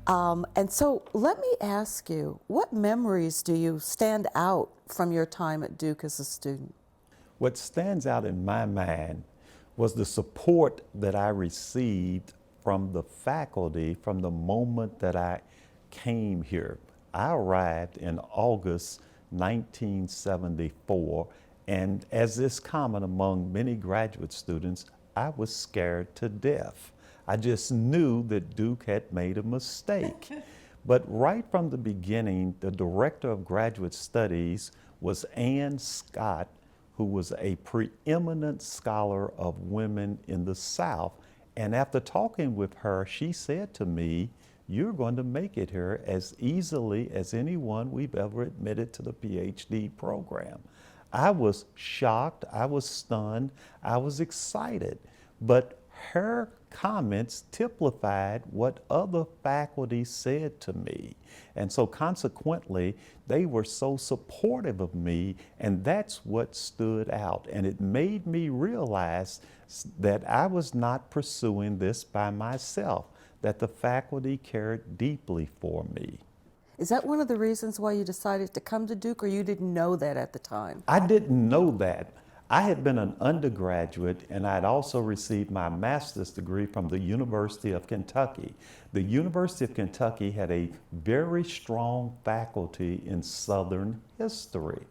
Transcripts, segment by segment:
And so let me ask you, what memories do you stand out from your time at Duke as a student? What stands out in my mind was the support that I received from the faculty from the moment that I came here. I arrived in August 1974, and as is common among many graduate students, I was scared to death. I just knew that Duke had made a mistake. But right from the beginning, the director of graduate studies was Ann Scott, who was a preeminent scholar of women in the South. And after talking with her, she said to me, "You're going to make it here as easily as anyone we've ever admitted to the PhD program." I was shocked, I was stunned, I was excited. But her comments typified what other faculty said to me. And so consequently, they were so supportive of me, and that's what stood out. And it made me realize that I was not pursuing this by myself, that the faculty cared deeply for me. Is that one of the reasons why you decided to come to Duke, or you didn't know that at the time? I didn't know that. I had been an undergraduate, and I had also received my master's degree from the University of Kentucky. The University of Kentucky had a very strong faculty in Southern history.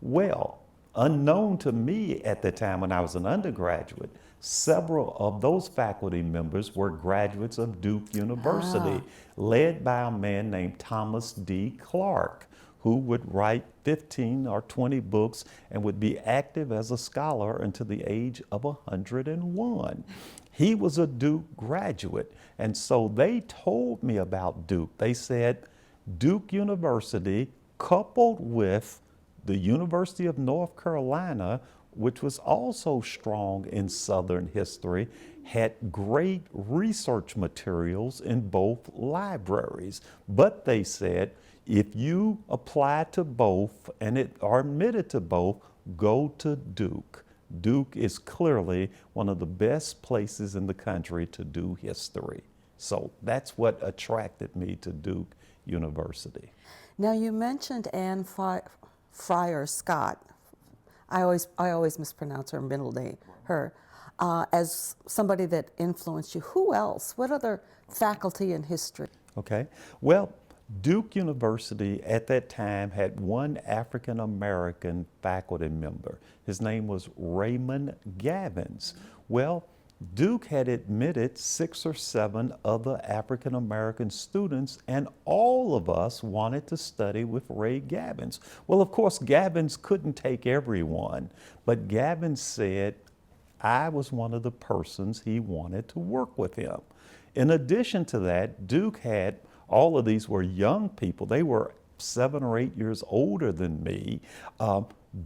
Well, unknown to me at the time when I was an undergraduate, several of those faculty members were graduates of Duke University, led by a man named Thomas D. Clark, who would write 15 or 20 books and would be active as a scholar until the age of 101. He was a Duke graduate, and so they told me about Duke. They said Duke University, coupled with the University of North Carolina, which was also strong in Southern history, had great research materials in both libraries. But they said, if you apply to both and are admitted to both, go to Duke. Duke is clearly one of the best places in the country to do history. So that's what attracted me to Duke University. Now, you mentioned Anne Fryer Scott. I always mispronounce her middle name, as somebody that influenced you. Who else? What other faculty in history? Okay. Well, Duke University at that time had one African American faculty member. His name was Raymond Gavins. Well, Duke had admitted 6 or 7 other African American students, and all of us wanted to study with Ray Gavins. Well, of course, Gavins couldn't take everyone, but Gavins said I was one of the persons he wanted to work with him. In addition to that, Duke had, all of these were young people. They were 7 or 8 years older than me.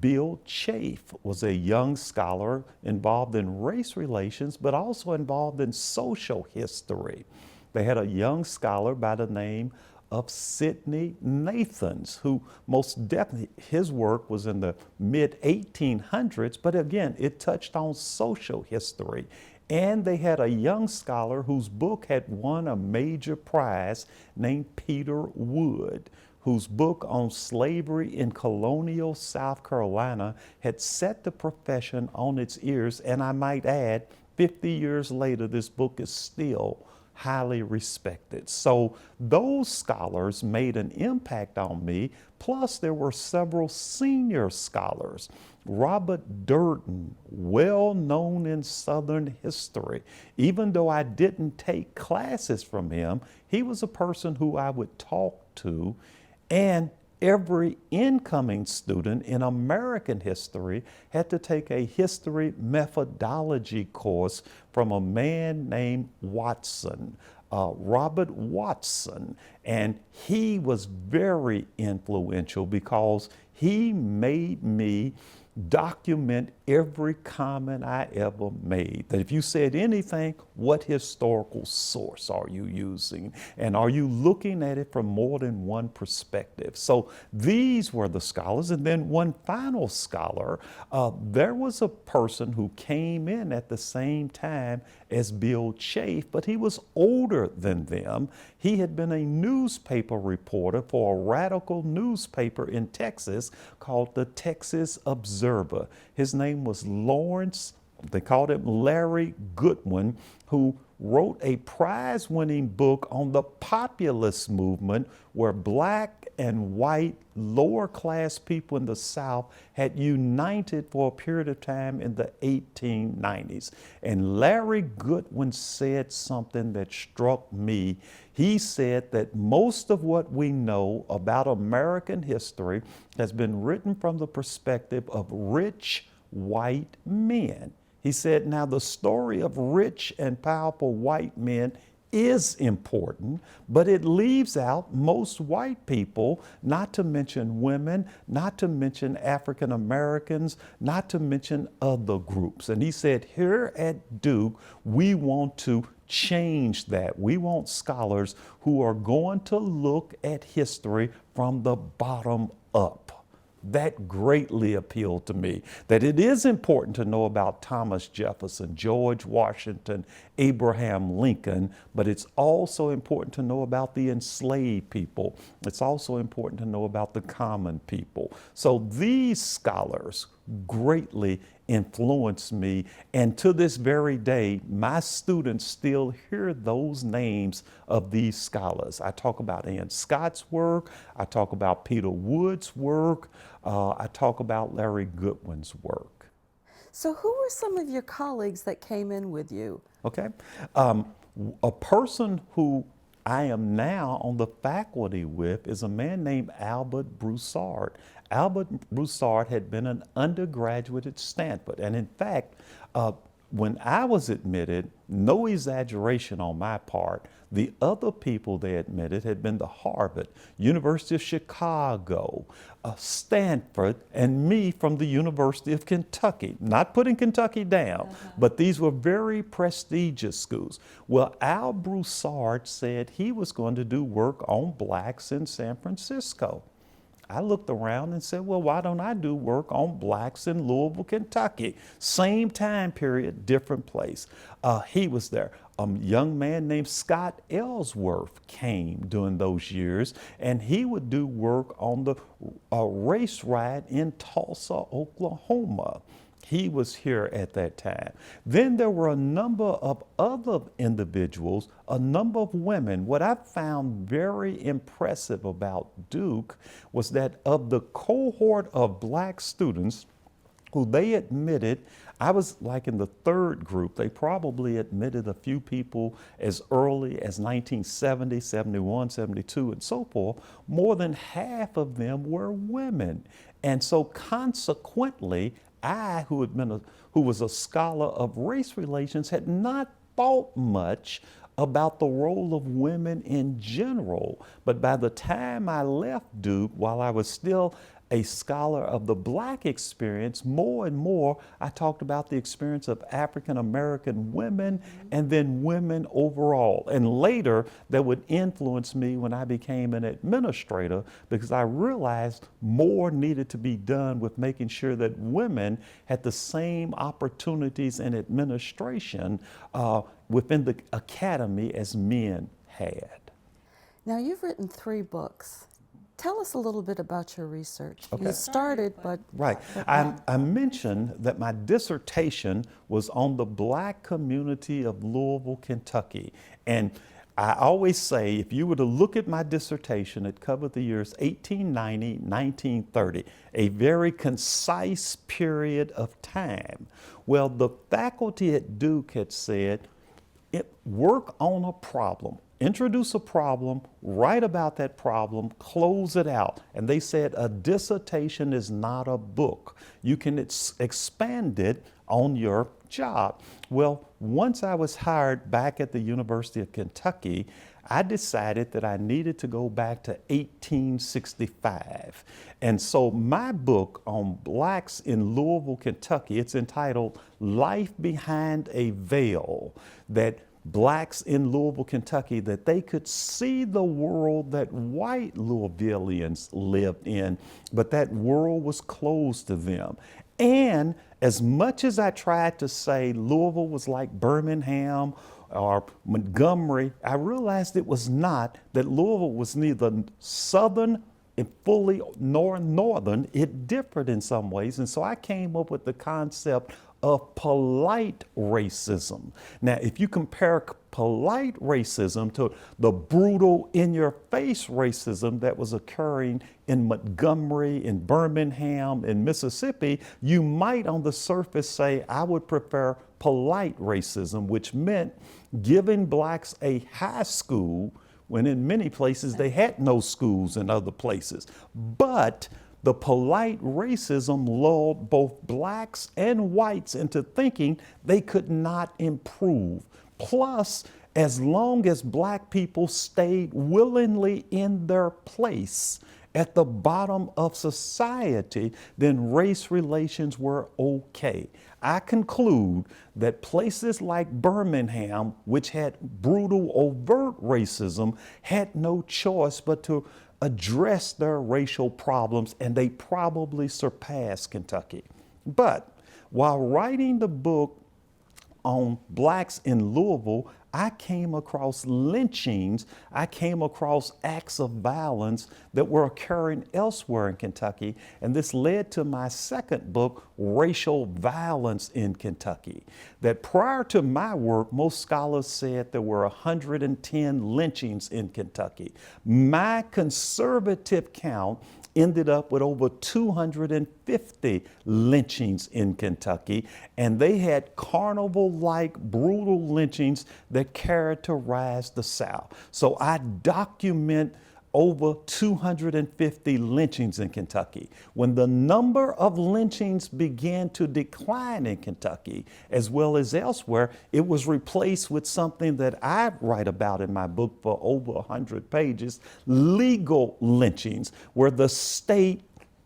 Bill Chafe was a young scholar involved in race relations, but also involved in social history. They had a young scholar by the name of Sidney Nathans, who most definitely, his work was in the mid-1800s, but again, it touched on social history. And they had a young scholar whose book had won a major prize named Peter Wood, whose book on slavery in colonial South Carolina had set the profession on its ears. And I might add, 50 years later, this book is still highly respected. So those scholars made an impact on me. Plus, there were several senior scholars. Robert Durden, well known in Southern history. Even though I didn't take classes from him, he was a person who I would talk to. And every incoming student in American history had to take a history methodology course from a man named Watson, Robert Watson. And he was very influential because he made me document every comment I ever made. That if you said anything, what historical source are you using? And are you looking at it from more than one perspective? So these were the scholars. And then one final scholar, there was a person who came in at the same time as Bill Chafe, but he was older than them. He had been a newspaper reporter for a radical newspaper in Texas called the Texas Observer. His name was Lawrence, they called him Larry Goodwin, who wrote a prize-winning book on the populist movement where black and white lower-class people in the South had united for a period of time in the 1890s. And Larry Goodwin said something that struck me. He said that most of what we know about American history has been written from the perspective of rich white men. He said, now the story of rich and powerful white men is important, but it leaves out most white people, not to mention women, not to mention African Americans, not to mention other groups. And he said, here at Duke, we want to change that. We want scholars who are going to look at history from the bottom up. That greatly appealed to me, that it is important to know about Thomas Jefferson, George Washington, Abraham Lincoln, but it's also important to know about the enslaved people. It's also important to know about the common people. So these scholars greatly influenced me, and to this very day, my students still hear those names of these scholars. I talk about Ann Scott's work, I talk about Peter Wood's work, I talk about Larry Goodwin's work. So who were some of your colleagues that came in with you? Okay. A person who I am now on the faculty with is a man named Albert Broussard. Albert Broussard had been an undergraduate at Stanford. And in fact, when I was admitted, no exaggeration on my part, the other people they admitted had been to Harvard, University of Chicago, Stanford, and me from the University of Kentucky. Not putting Kentucky down, but these were very prestigious schools. Well, Al Broussard said he was going to do work on blacks in San Francisco. I looked around and said, well, why don't I do work on blacks in Louisville, Kentucky? Same time period, different place. He was there. A young man named Scott Ellsworth came during those years, and he would do work on the race riot in Tulsa, Oklahoma. He was here at that time. Then there were a number of other individuals, a number of women. What I found very impressive about Duke was that of the cohort of black students who they admitted, I was like in the third group. They probably admitted a few people as early as 1970, 71, 72, and so forth. More than half of them were women. And so consequently, I, who was a scholar of race relations, had not thought much about the role of women in general. But by the time I left Duke, while I was still a scholar of the black experience, more and more I talked about the experience of African American women and then women overall. And later that would influence me when I became an administrator, because I realized more needed to be done with making sure that women had the same opportunities in administration within the academy as men had. Now, you've written 3 books. Tell us a little bit about your research. Okay. You started, but... Right. I mentioned that my dissertation was on the black community of Louisville, Kentucky. And I always say, if you were to look at my dissertation, it covered the years 1890, 1930, a very concise period of time. Well, the faculty at Duke had said, work on a problem. Introduce a problem, write about that problem, close it out. And they said a dissertation is not a book. You can expand it on your job. Well, once I was hired back at the University of Kentucky, I decided that I needed to go back to 1865. And so my book on blacks in Louisville, Kentucky, it's entitled Life Behind a Veil, that blacks in Louisville, Kentucky, that they could see the world that white Louisvillians lived in, but that world was closed to them. And as much as I tried to say Louisville was like Birmingham or Montgomery, I realized it was not, that Louisville was neither southern and fully nor northern. It differed in some ways. And so I came up with the concept of polite racism. Now, if you compare polite racism to the brutal, in-your-face racism that was occurring in Montgomery, in Birmingham, in Mississippi, you might on the surface say, I would prefer polite racism, which meant giving blacks a high school when in many places they had no schools in other places. But the polite racism lulled both blacks and whites into thinking they could not improve. Plus, as long as black people stayed willingly in their place at the bottom of society, then race relations were okay. I conclude that places like Birmingham, which had brutal, overt racism, had no choice but to address their racial problems, and they probably surpassed Kentucky. But while writing the book on blacks in Louisville, I came across lynchings, I came across acts of violence that were occurring elsewhere in Kentucky, and this led to my second book, Racial Violence in Kentucky. That prior to my work, most scholars said there were 110 lynchings in Kentucky. My conservative count ended up with over 250 lynchings in Kentucky, and they had carnival-like brutal lynchings that characterized the South. So I document over 250 lynchings in Kentucky. When the number of lynchings began to decline in Kentucky, as well as elsewhere, it was replaced with something that I write about in my book for over 100 pages, legal lynchings, where the state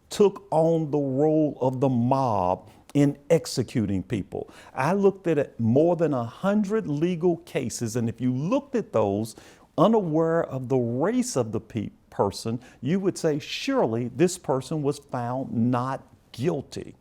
took on the role of the mob in executing people. I looked at more than 100 legal cases, and if you looked at those, unaware of the race of the person, you would say, surely this person was found not guilty.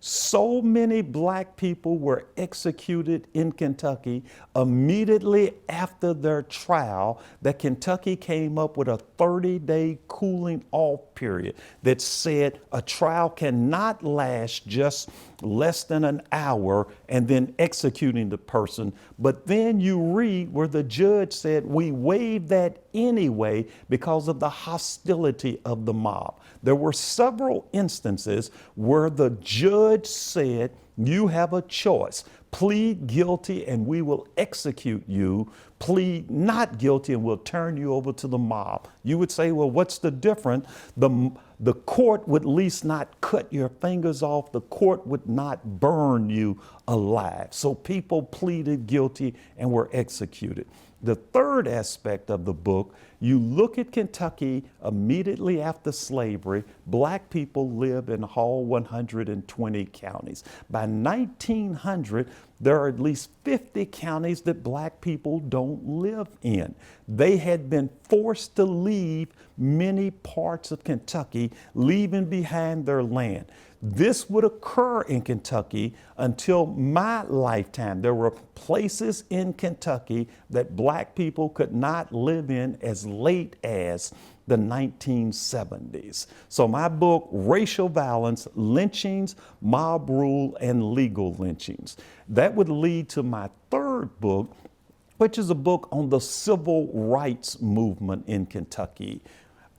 So many black people were executed in Kentucky immediately after their trial that Kentucky came up with a 30-day cooling off period that said a trial cannot last just less than an hour and then executing the person. But then you read where the judge said, we waived that anyway because of the hostility of the mob. There were several instances where the judge said, you have a choice. Plead guilty and we will execute you. Plead not guilty and we'll turn you over to the mob. You would say, well, what's the difference? The court would at least not cut your fingers off. The court would not burn you alive. So people pleaded guilty and were executed. The third aspect of the book, you look at Kentucky immediately after slavery. Black people live in all 120 counties. By 1900, there are at least 50 counties that black people don't live in. They had been forced to leave many parts of Kentucky, leaving behind their land. This would occur in Kentucky until my lifetime. There were places in Kentucky that black people could not live in as late as the 1970s. So my book, Racial Violence, Lynchings, Mob Rule, and Legal Lynchings. That would lead to my third book, which is a book on the civil rights movement in Kentucky.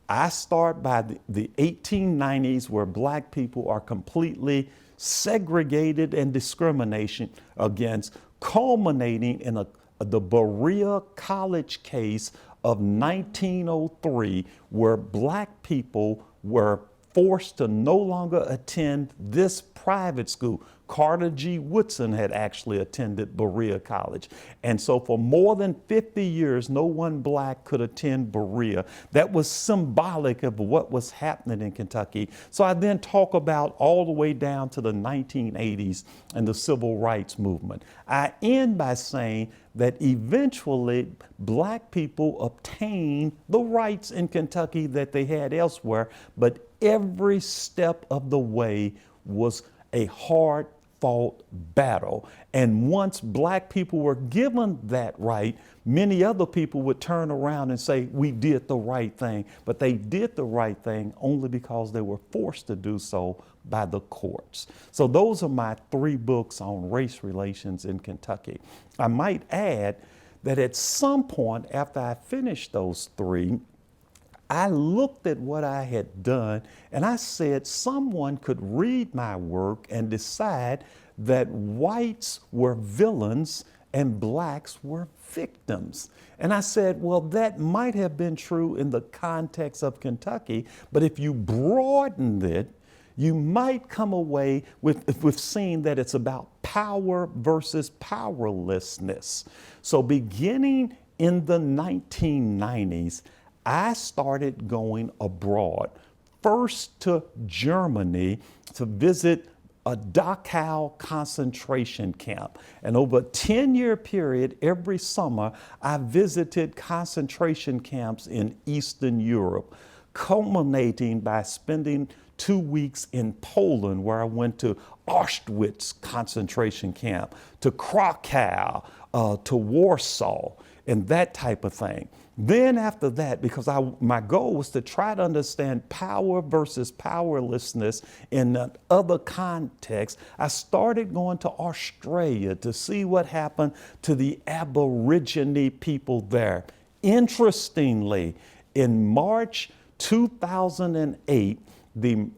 I start by the 1890s, where black people are completely segregated and discrimination against, culminating in the Berea College case of 1903, where black people were forced to no longer attend this private school Carter G. Woodson had actually attended Berea College. And so for more than 50 years, no one black could attend Berea. That was symbolic of what was happening in Kentucky. So I then talk about all the way down to the 1980s and the civil rights movement. I end by saying that eventually black people obtained the rights in Kentucky that they had elsewhere, but every step of the way was a hard fought battle. And once black people were given that right, many other people would turn around and say, we did the right thing. But they did the right thing only because they were forced to do so by the courts. So those are my 3 books on race relations in Kentucky. I might add that at some point after I finished those 3, I looked at what I had done and I said someone could read my work and decide that whites were villains and blacks were victims. And I said, well, that might have been true in the context of Kentucky, but if you broadened it, you might come away with seeing that it's about power versus powerlessness. So beginning in the 1990s, I started going abroad, first to Germany to visit a Dachau concentration camp. And over a 10-year period, every summer, I visited concentration camps in Eastern Europe, culminating by spending 2 weeks in Poland, where I went to Auschwitz concentration camp, to Krakow, to Warsaw, and that type of thing. Then after that, because my goal was to try to understand power versus powerlessness in other contexts, I started going to Australia to see what happened to the Aborigine people there. Interestingly, in March 2008, the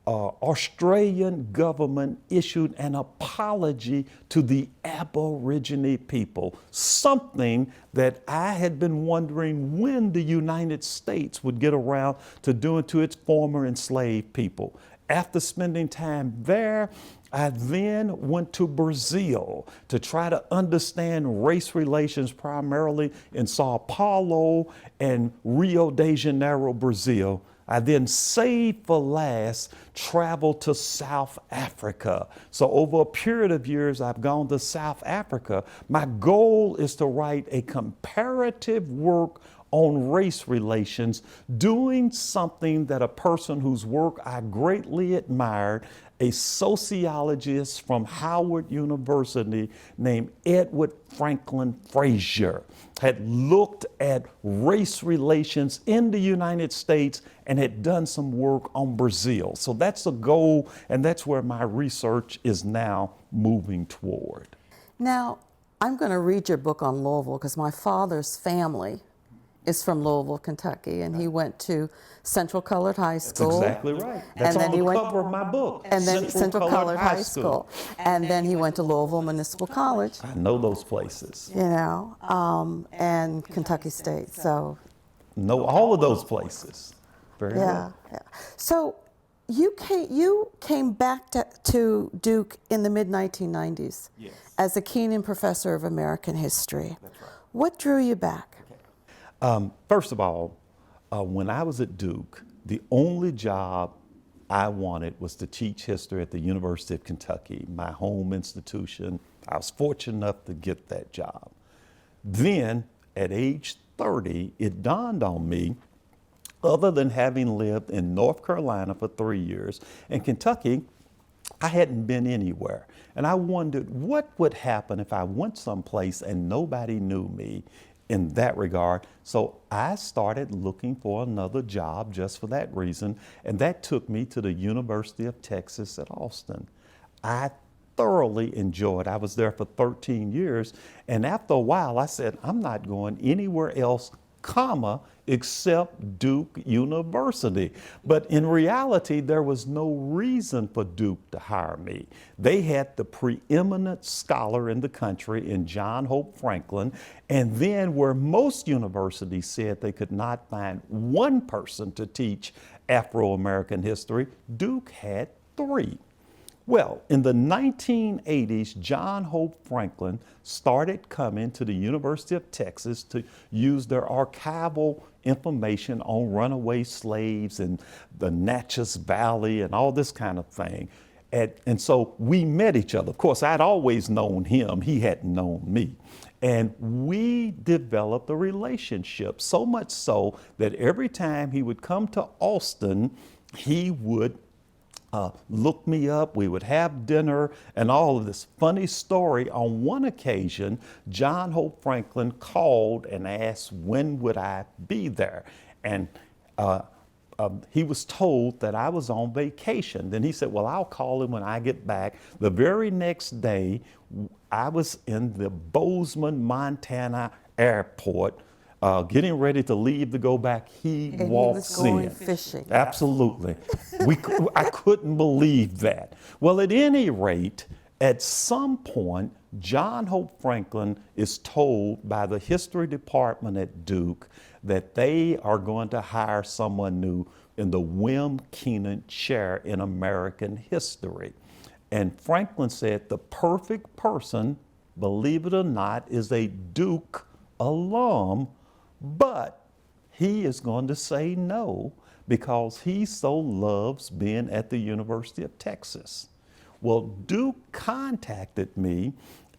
Australian government issued an apology to the Aborigine people, something that I had been wondering when the United States would get around to doing to its former enslaved people. After spending time there, I then went to Brazil to try to understand race relations primarily in Sao Paulo and Rio de Janeiro, Brazil. I then, saved for last, traveled to South Africa. So over a period of years, I've gone to South Africa. My goal is to write a comparative work on race relations, doing something that a person whose work I greatly admired, a sociologist from Howard University named Edward Franklin Frazier, had looked at race relations in the United States and had done some work on Brazil. So that's a goal, and that's where my research is now moving toward. Now, I'm going to read your book on Louisville because my father's family is from Louisville, Kentucky, and he went to Central Colored High School. That's exactly right. That's on the cover of my book. And then Central Colored High School. And then he went to Louisville Municipal College. I know those places. You know, and Kentucky State. So Know all of those places. Very yeah, well. yeah. So you came back to Duke in the mid-1990s Yes. as a Keenan Professor of American History. That's right. What drew you back? First of all, when I was at Duke, the only job I wanted was to teach history at the University of Kentucky, my home institution. I was fortunate enough to get that job. Then, at age 30, it dawned on me, other than having lived in North Carolina for 3 years, in Kentucky, I hadn't been anywhere. And I wondered what would happen if I went someplace and nobody knew me in that regard. So I started looking for another job just for that reason. And that took me to the University of Texas at Austin. I thoroughly enjoyed. I was there for 13 years. And after a while, I said, I'm not going anywhere else, except Duke University. But in reality, there was no reason for Duke to hire me. They had the preeminent scholar in the country in John Hope Franklin, and then where most universities said they could not find one person to teach Afro-American history, Duke had 3. Well, in the 1980s, John Hope Franklin started coming to the University of Texas to use their archival information on runaway slaves and the Natchez Valley and all this kind of thing. And so we met each other. Of course, I'd always known him. He hadn't known me. And we developed a relationship, so much so that every time he would come to Austin, he would look me up, we would have dinner, and all of this. Funny story, on one occasion, John Hope Franklin called and asked when would I be there. And he was told that I was on vacation. Then he said, well, I'll call him when I get back. The very next day, I was in the Bozeman, Montana airport, getting ready to leave to go back. He walks going in. fishing. Absolutely. I couldn't believe that. Well, at any rate, at some point, John Hope Franklin is told by the history department at Duke that they are going to hire someone new in the Wim Keenan Chair in American History. And Franklin said the perfect person, believe it or not, is a Duke alum, but he is going to say no because he so loves being at the University of Texas. Well, Duke contacted me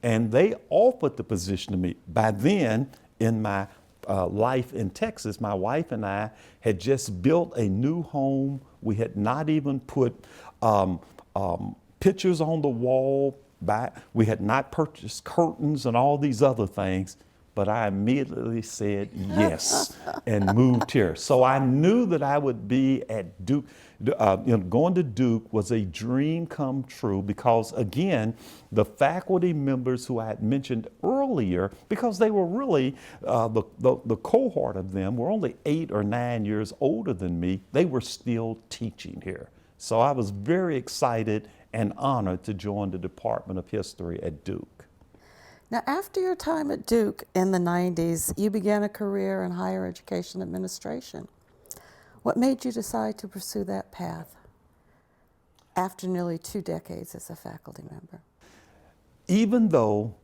and they offered the position to me. By then, in my life in Texas, my wife and I had just built a new home. We had not even put pictures on the wall. We had not purchased curtains and all these other things. But I immediately said yes and moved here. So I knew that I would be at Duke. Going to Duke was a dream come true because, again, the faculty members who I had mentioned earlier, because they were really, the cohort of them were only 8 or 9 years older than me, they were still teaching here. So I was very excited and honored to join the Department of History at Duke. Now, after your time at Duke in the 90s, you began a career in higher education administration. What made you decide to pursue that path after nearly 2 decades as a faculty member? Even though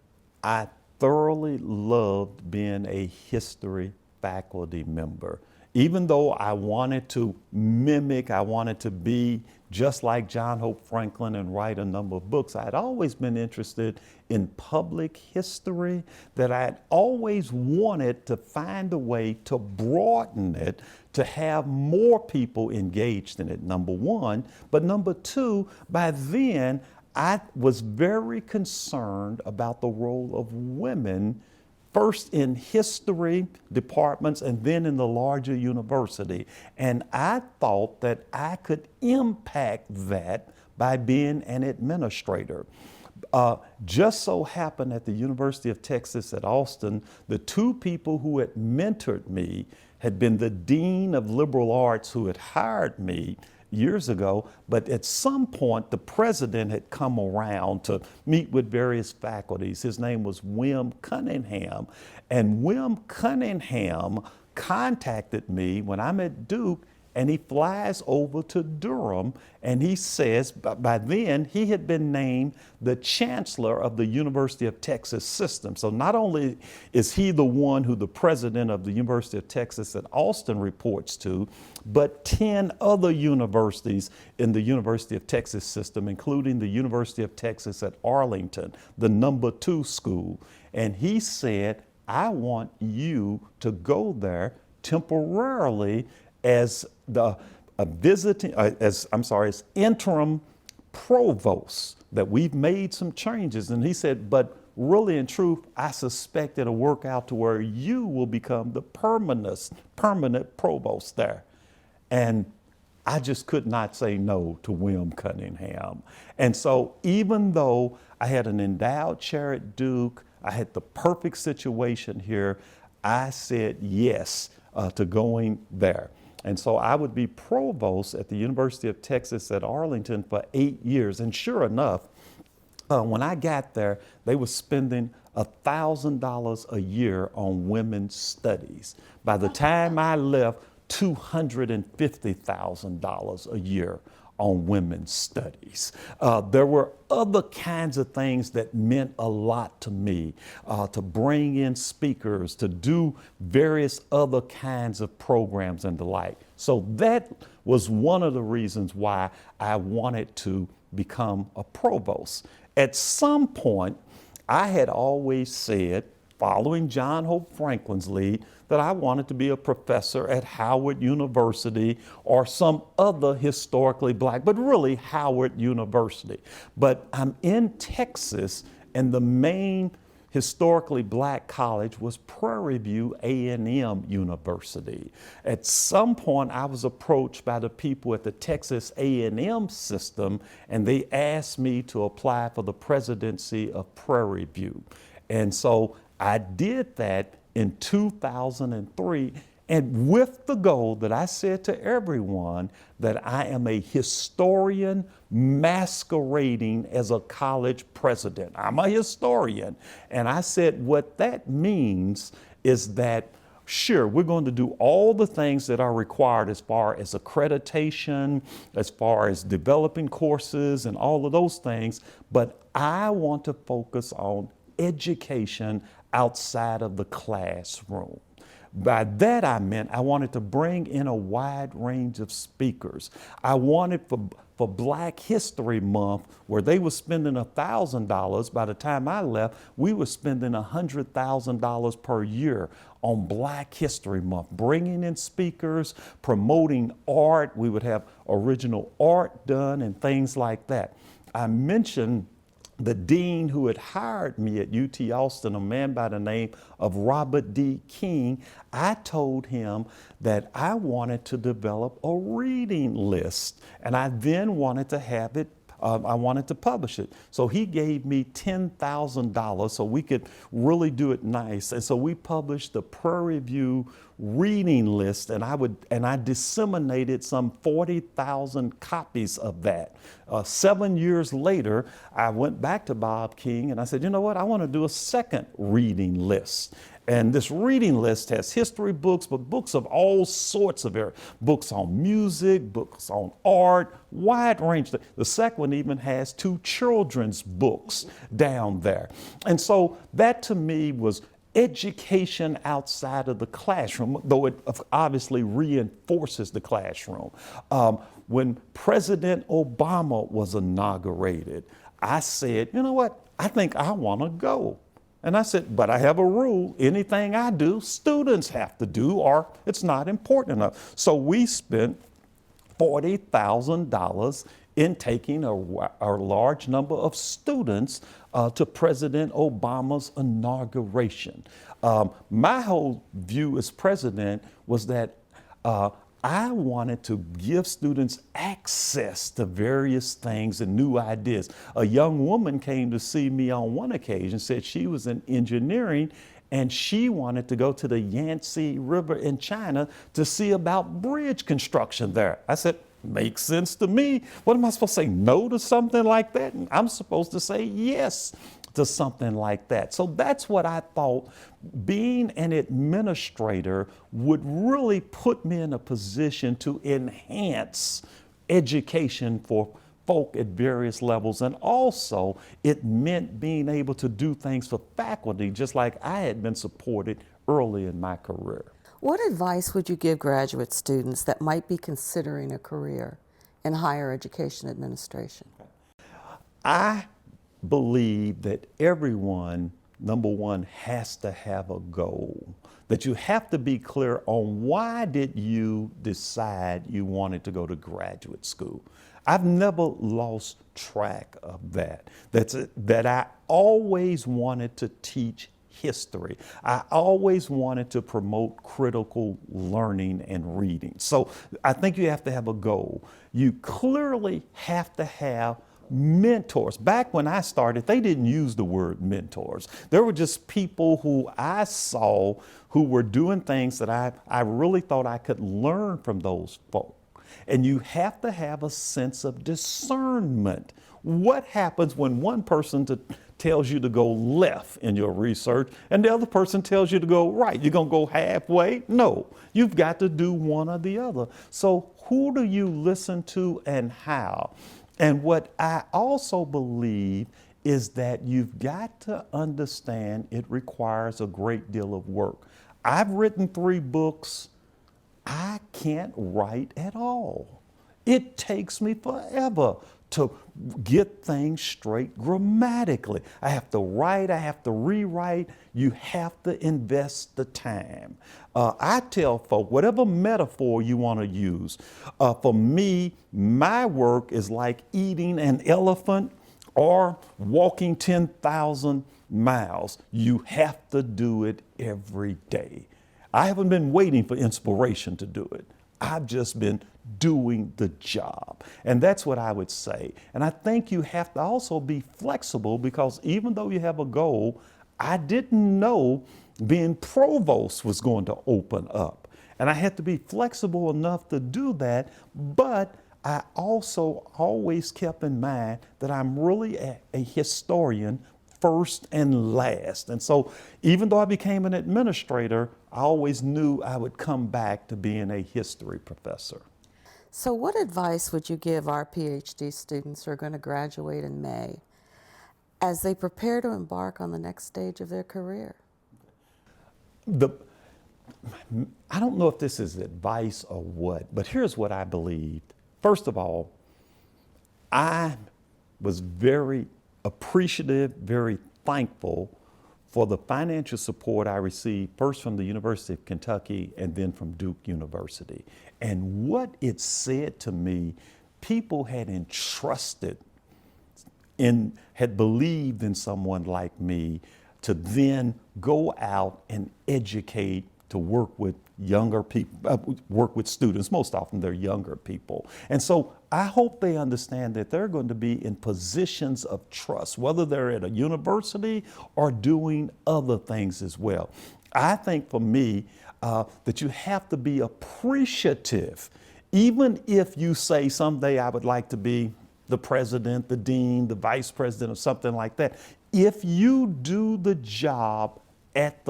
I thoroughly loved being a history faculty member, even though I wanted to mimic, I wanted to be just like John Hope Franklin and write a number of books, I had always been interested in public history, that I had always wanted to find a way to broaden it, to have more people engaged in it, number one. But number two, by then, I was very concerned about the role of women, first in history departments and then in the larger university. And I thought that I could impact that by being an administrator. Just so happened at the University of Texas at Austin, the 2 people who had mentored me had been the Dean of Liberal Arts who had hired me years ago, but at some point the president had come around to meet with various faculties. His name was Wim Cunningham, and Wim Cunningham contacted me when I'm at Duke, and he flies over to Durham, and he says, by then he had been named the chancellor of the University of Texas system. So not only is he the one who the president of the University of Texas at Austin reports to, but 10 other universities in the University of Texas system, including the University of Texas at Arlington, the number 2 school. And he said, I want you to go there temporarily as the as interim provost, that we've made some changes. And he said, but really in truth, I suspect it'll work out to where you will become the permanent provost there. And I just could not say no to Wim Cunningham. And so even though I had an endowed chair at Duke, I had the perfect situation here, I said yes to going there. And so I would be provost at the University of Texas at Arlington for 8 years. And sure enough, when I got there, they were spending $1,000 a year on women's studies. By the time I left, $250,000 a year on women's studies. There were other kinds of things that meant a lot to me, to bring in speakers, to do various other kinds of programs and the like. So that was one of the reasons why I wanted to become a provost. At some point, I had always said, following John Hope Franklin's lead, that I wanted to be a professor at Howard University or some other historically black, but really Howard University. But I'm in Texas, and the main historically black college was Prairie View A&M University. At some point, I was approached by the people at the Texas A&M system, and they asked me to apply for the presidency of Prairie View. And so I did that in 2003, and with the goal that I said to everyone that I am a historian masquerading as a college president. I'm a historian. And I said what that means is that, sure, we're going to do all the things that are required as far as accreditation, as far as developing courses and all of those things, but I want to focus on education outside of the classroom. By that I meant I wanted to bring in a wide range of speakers. I wanted for Black History Month, where they were spending $1,000, by the time I left, we were spending $100,000 per year on Black History Month, bringing in speakers, promoting art. We would have original art done and things like that. I mentioned the dean who had hired me at UT Austin, a man by the name of Robert D. King. I told him that I wanted to develop a reading list, and I then wanted to have it I wanted to publish it. So he gave me $10,000 so we could really do it nice. And so we published the Prairie View reading list, and I disseminated some 40,000 copies of that. 7 years later, I went back to Bob King and I said, you know what, I want to do a second reading list. And this reading list has history books, but books of all sorts of areas. Books on music, books on art, wide range. The second one even has 2 children's books down there. And so that to me was education outside of the classroom, though it obviously reinforces the classroom. When President Obama was inaugurated, I said, you know what, I think I want to go. And I said, but I have a rule. Anything I do, students have to do, or it's not important enough. So we spent $40,000 in taking a large number of students to President Obama's inauguration. My whole view as president was that I wanted to give students access to various things and new ideas. A young woman came to see me on one occasion, said she was in engineering, and she wanted to go to the Yangtze River in China to see about bridge construction there. I said, makes sense to me. What am I supposed to say, no to something like that? And I'm supposed to say yes to something like that. So that's what I thought being an administrator would really put me in a position to enhance education for folk at various levels. And also it meant being able to do things for faculty, just like I had been supported early in my career. What advice would you give graduate students that might be considering a career in higher education administration? I believe that everyone, number one, has to have a goal, that you have to be clear on why did you decide you wanted to go to graduate school. I've never lost track of that. That I always wanted to teach history. I always wanted to promote critical learning and reading. So I think you have to have a goal. You clearly have to have mentors. Back when I started, they didn't use the word mentors. There were just people who I saw who were doing things that I really thought I could learn from those folk. And you have to have a sense of discernment. What happens when one person tells you to go left in your research and the other person tells you to go right. You're going to go halfway? No, you've got to do one or the other. So who do you listen to and how? And what I also believe is that you've got to understand it requires a great deal of work. I've written 3 books. I can't write at all. It takes me forever to get things straight grammatically. I have to write, I have to rewrite. You have to invest the time. I tell folk, whatever metaphor you want to use, for me, my work is like eating an elephant or walking 10,000 miles. You have to do it every day. I haven't been waiting for inspiration to do it. I've just been doing the job. And that's what I would say. And I think you have to also be flexible because even though you have a goal, I didn't know being provost was going to open up. And I had to be flexible enough to do that, but I also always kept in mind that I'm really a historian first and last. And so even though I became an administrator, I always knew I would come back to being a history professor. So what advice would you give our PhD students who are going to graduate in May as they prepare to embark on the next stage of their career? I don't know if this is advice or what, but here's what I believed. First of all, I was very appreciative, very thankful for the financial support I received first from the University of Kentucky and then from Duke University. And what it said to me, people had entrusted had believed in someone like me to then go out and educate, to work with younger people, work with students. Most often they're younger people. And so I hope they understand that they're going to be in positions of trust, whether they're at a university or doing other things as well. I think for me, that you have to be appreciative. Even if you say someday I would like to be the president, the dean, the vice president, or something like that, if you do the job at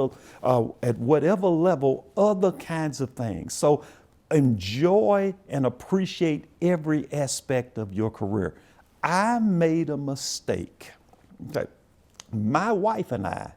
whatever level, other kinds of things. So enjoy and appreciate every aspect of your career. I made a mistake. Okay. My wife and I,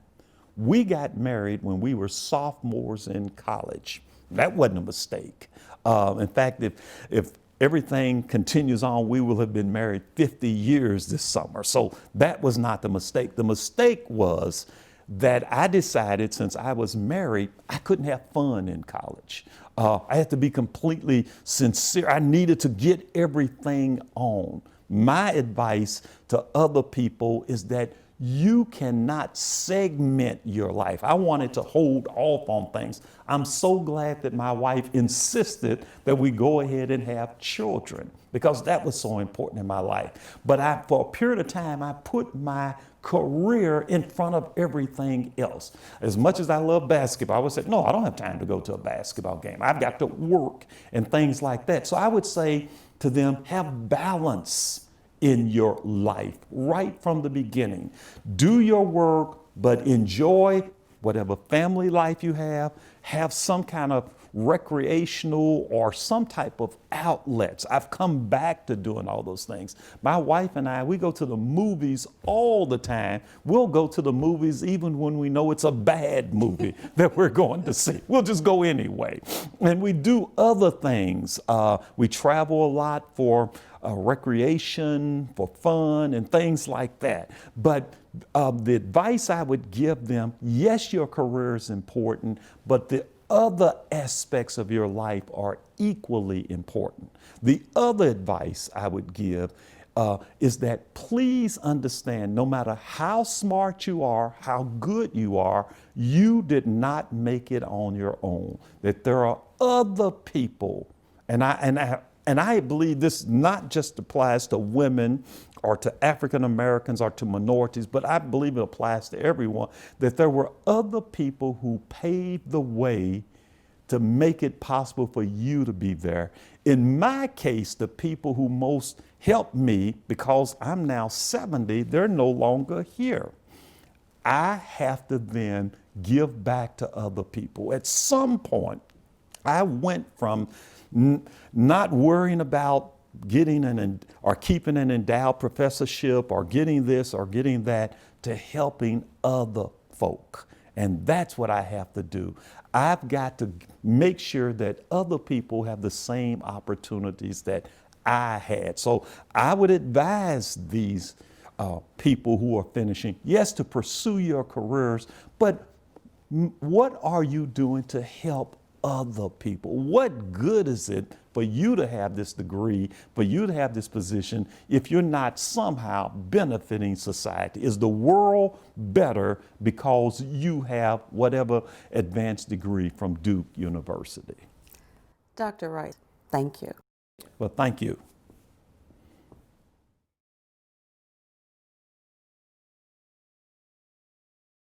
we got married when we were sophomores in college. That wasn't a mistake. In fact, if everything continues on, we will have been married 50 years this summer. So that was not the mistake. The mistake was that I decided since I was married, I couldn't have fun in college. I had to be completely sincere. I needed to get everything on. My advice to other people is that you cannot segment your life. I wanted to hold off on things. I'm so glad that my wife insisted that we go ahead and have children because that was so important in my life. But for a period of time, I put my career in front of everything else. As much as I love basketball, I would say, no, I don't have time to go to a basketball game. I've got to work and things like that. So I would say to them, have balance in your life right from the beginning. Do your work, but enjoy whatever family life you have some kind of recreational or some type of outlets. I've come back to doing all those things. My wife and I, we go to the movies all the time. We'll go to the movies even when we know it's a bad movie that we're going to see. We'll just go anyway. And we do other things. We travel a lot for recreation, for fun, and things like that. But the advice I would give them, yes, your career is important, but the other aspects of your life are equally important. The other advice I would give is that please understand, no matter how smart you are, how good you are, you did not make it on your own. That there are other people, and I believe this not just applies to women or to African Americans or to minorities, but I believe it applies to everyone, that there were other people who paved the way to make it possible for you to be there. In my case, the people who most helped me, because I'm now 70, they're no longer here. I have to then give back to other people. At some point, I went from not worrying about getting or keeping an endowed professorship or getting this or getting that to helping other folk. And that's what I have to do. I've got to make sure that other people have the same opportunities that I had. So I would advise these people who are finishing, yes, to pursue your careers, but what are you doing to help other people? What good is it for you to have this degree, for you to have this position, if you're not somehow benefiting society? Is the world better because you have whatever advanced degree from Duke University? Dr. Wright, thank you. Well, thank you.